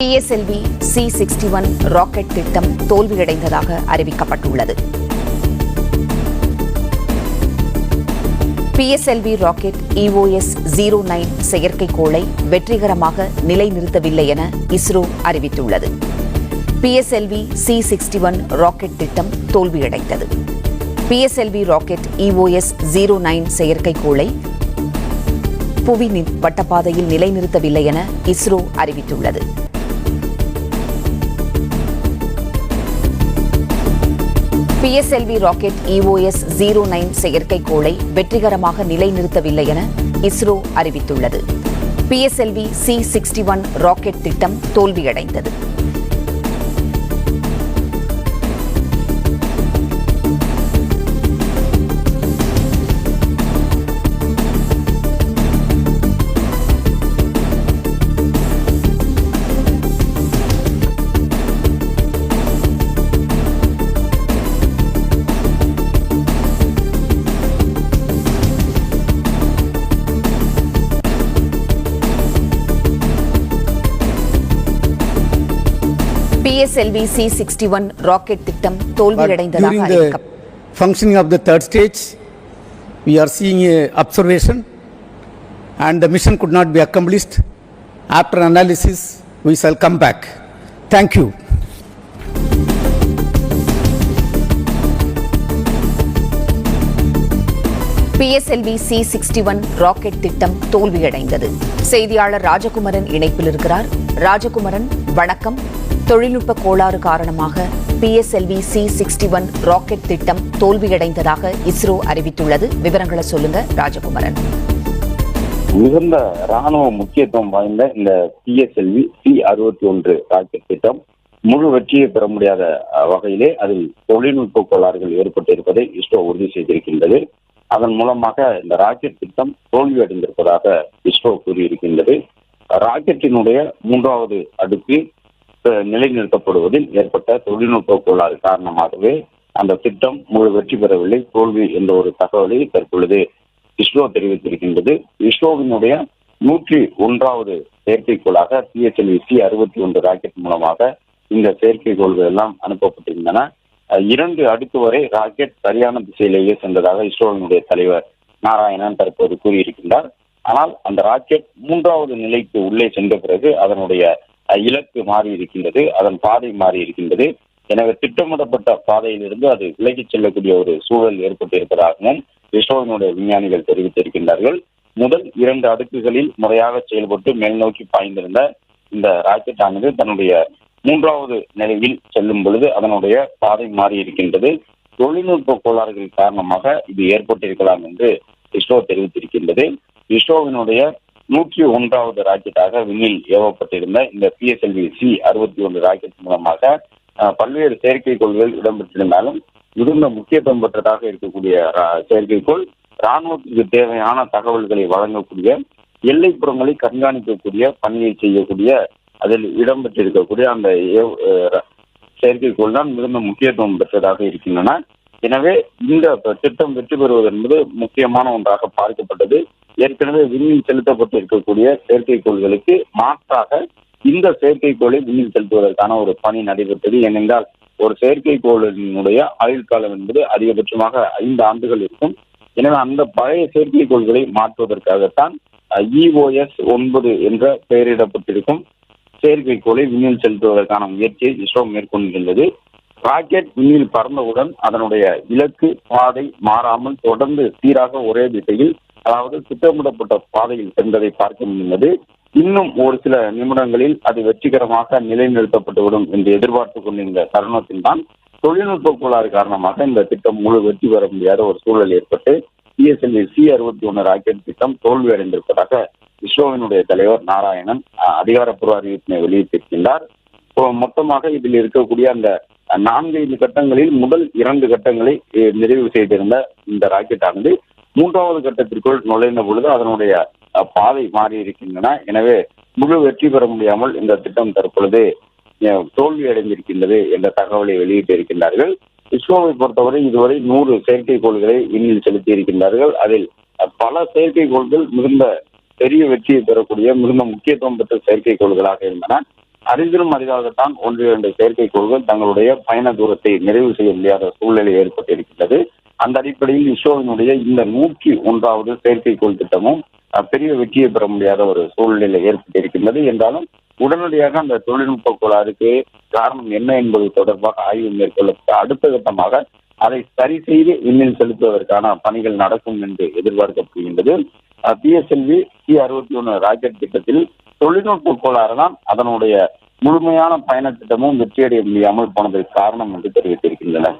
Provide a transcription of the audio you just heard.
PSLV C-61 rocket திட்டம் தோல்வியடைந்ததாக அறிவிக்கப்பட்டுள்ளது. PSLV rocket EOS-09 செயற்கைக்கோளை வெற்றிகரமாக நிலைநிறுத்தவில்லை என இஸ்ரோ அறிவித்துள்ளது. PSLV C-61 ராக்கெட் திட்டம் தோல்வியடைந்தது. PSLV ராக்கெட் EOS-09 செயற்கைக்கோளை புவி வட்டப்பாதையில் நிலைநிறுத்தவில்லை என இஸ்ரோ அறிவித்துள்ளது. PSLV ராக்கெட் EOS-09 செயற்கைக்கோளை வெற்றிகரமாக நிலைநிறுத்தவில்லை என இஸ்ரோ அறிவித்துள்ளது. PSLV C-61 ராக்கெட் திட்டம் தோல்வியடைந்தது. PSLV C-61 ராக்கெட் திட்டம் தோல்வியடைந்ததாக அறிவிக்கப்பட்டது. During the functioning of the third stage, we are seeing a observation and the mission could not be accomplished. After analysis, we shall come back. Thank you. PSLV C-61 rocket திட்டம் தோல்வியடைந்தது. செய்தியாளர் ராஜகுமரன் இணைப்பில் இருக்கிறார். ராஜகுமரன், வணக்கம். தொழில்நுட்ப கோளாறு காரணமாக PSLV C-61 ராக்கெட் திட்டம் தோல்வியடைந்ததாக இஸ்ரோ அறிவித்துள்ளது. விவரங்களை சொல்லுங்க ராஜகுமரன். மிகுந்த ராணுவ முக்கியத்துவம் வாய்ந்த இந்த PSLV C-61 ராக்கெட் திட்டம் முழு வெற்றியை பெற முடியாத வகையிலே அதில் தொழில்நுட்ப கோளாறுகள் ஏற்பட்டிருப்பதை இஸ்ரோ உறுதி செய்திருக்கின்றது. அதன் மூலமாக இந்த ராக்கெட் திட்டம் தோல்வியடைந்திருப்பதாக இஸ்ரோ கூறியிருக்கின்றது. ராக்கெட்டினுடைய மூன்றாவது அடுக்கு நிலைநிறுத்தப்படுவதில் ஏற்பட்ட தொழில்நுட்ப கோளாறு காரணமாகவே அந்த திட்டம் முழு வெற்றி பெறவில்லை, தோல்வி என்ற ஒரு தகவலை தற்பொழுது இஸ்ரோ தெரிவித்திருக்கின்றது. இஸ்ரோவினுடைய 101வது செயற்கைக்கோளாக PSLV C-61 ராக்கெட் மூலமாக இந்த செயற்கைக்கோள்கள் எல்லாம் அனுப்பப்பட்டிருந்தன. 2 அடுக்கு வரை ராக்கெட் சரியான திசையிலேயே சென்றதாக இஸ்ரோவினுடைய தலைவர் நாராயணன் தற்போது கூறியிருக்கின்றார். ஆனால் அந்த ராக்கெட் 3வது நிலைக்கு உள்ளே சென்ற பிறகு அதனுடைய இலக்கு மாறி இருக்கின்றது, அதன் பாதை மாறி இருக்கின்றது. எனவே திட்டமிடப்பட்ட பாதையிலிருந்து அது விலகிச் செல்லக்கூடிய ஒரு சூழல் ஏற்பட்டிருப்பதாகவும் இஸ்ரோவினுடைய விஞ்ஞானிகள் தெரிவித்திருக்கின்றார்கள். முதல் 2 அடுக்குகளில் முறையாக செயல்பட்டு மேல் நோக்கி பாய்ந்திருந்த இந்த ராக்கெட் ஆனது தன்னுடைய 3வது நிலையில் செல்லும் பொழுது அதனுடைய பாதை மாறி இருக்கின்றது. தொழில்நுட்ப கோளாறுகள் காரணமாக இது ஏற்பட்டிருக்கலாம் என்று இஸ்ரோ தெரிவித்திருக்கின்றது. இஸ்ரோவினுடைய 101வது ராக்கெட்டாக விண்ணில் ஏவப்பட்டிருந்த இந்த PSLV C-61 ராக்கெட் மூலமாக பல்வேறு செயற்கைக்கோள்கள் இடம்பெற்றிருந்தாலும் மிகுந்த முக்கியத்துவம் பெற்றதாக இருக்கக்கூடிய செயற்கைக்கோள் ராணுவத்துக்கு தேவையான தகவல்களை வழங்கக்கூடிய, எல்லைப்புறங்களை கண்காணிக்கக்கூடிய பணியை செய்யக்கூடிய அதில் இடம்பெற்றிருக்கக்கூடிய அந்த செயற்கைக்கோள் தான் மிகுந்த முக்கியத்துவம் பெற்றதாக இருக்கின்றன. எனவே இந்த திட்டம் வெற்றி பெறுவது என்பது முக்கியமான ஒன்றாக பார்க்கப்பட்டது. ஏற்கனவே விண்ணில் செலுத்தப்பட்டு இருக்கக்கூடிய செயற்கைக்கோள்களுக்கு மாற்றாக இந்த செயற்கைக்கோளை விண்ணில் செலுத்துவதற்கான ஒரு பணி நடைபெற்றது. ஏனென்றால் ஒரு செயற்கைக்கோளினுடைய ஆயுள் காலம் என்பது அதிகபட்சமாக 5 ஆண்டுகள் இருக்கும். எனவே அந்த பழைய செயற்கைக்கோள்களை மாற்றுவதற்காகத்தான் EOS-9 என்ற பெயரிடப்பட்டிருக்கும் செயற்கைக்கோளை விண்ணில் செலுத்துவதற்கான முயற்சியை இஸ்ரோ மேற்கொண்டிருந்தது. ராக்கெட் விண்ணில் பறந்தவுடன் அதனுடைய இலக்கு பாதை மாறாமல் தொடர்ந்து சீராக ஒரே திசையில், அதாவது திட்டமிடப்பட்ட பாதையில் சென்றதை பார்க்க முடிந்தது. இன்னும் ஒரு சில நிமிடங்களில் அது வெற்றிகரமாக நிலைநிறுத்தப்பட்டுவிடும் என்று எதிர்பார்த்துக் கொண்டிருந்த தருணத்தில் தான் தொழில்நுட்ப கோளாறு காரணமாக இந்த திட்டம் முழு வெற்றி பெற முடியாத ஒரு சூழல் ஏற்பட்டு PSLV C-61 ராக்கெட் திட்டம் தோல்வியடைந்திருப்பதாக இஸ்ரோவினுடைய தலைவர் நாராயணன் அதிகாரப்பூர்வ அறிவிப்பினை வெளியிட்டிருக்கின்றார். மொத்தமாக இதில் இருக்கக்கூடிய அந்த 4 கட்டங்களில் முதல் 2 கட்டங்களை நிறைவு செய்திருந்த இந்த ராக்கெட் ஆனது 3வது கட்டத்திற்குள் நுழைந்த பொழுது அதனுடைய பாதை மாறி இருக்கின்றன. எனவே முழு வெற்றி பெற முடியாமல் இந்த திட்டம் தற்பொழுது தோல்வி அடைந்திருக்கின்றது என்ற தகவலை வெளியிட்டிருக்கின்றார்கள். இஸ்ரோவை பொறுத்தவரை இதுவரை 100 செயற்கைக்கோள்களை விண்ணில் செலுத்தி இருக்கின்றார்கள். அதில் பல செயற்கைக்கோள்கள் மிகுந்த பெரிய வெற்றியை பெறக்கூடிய மிகுந்த முக்கியத்துவம் பெற்ற செயற்கைக்கோள்களாக இருந்தன. அறிந்திலும் அரிதாகத்தான் 1-2 செயற்கைக்கோள்கள் தங்களுடைய பயண தூரத்தை நிறைவு செய்ய முடியாத சூழ்நிலை ஏற்பட்டிருக்கிறது. அந்த அடிப்படையில் இஸ்ரோவினுடைய இந்த 101வது செயற்கைக்கோள் திட்டமும் பெரிய வெற்றியை பெற முடியாத ஒரு சூழ்நிலை ஏற்பட்டிருக்கின்றது. என்றாலும் உடனடியாக அந்த தொழில்நுட்ப கோளாறுக்கு காரணம் என்ன என்பது தொடர்பாக ஆய்வு மேற்கொள்ளப்பட்ட அடுத்த கட்டமாக அதை சரி செய்து விண்ணில் செலுத்துவதற்கான பணிகள் நடக்கும் என்று எதிர்பார்க்கப்படுகின்றது. PSLV C-61 ராக்கெட் திட்டத்தில் தொழில்நுட்ப கோளாறு தான் அதனுடைய முழுமையான பயண திட்டமும் வெற்றியடைய முடியாமல் போனதற்கு காரணம் என்று தெரிவித்திருக்கின்றனர்.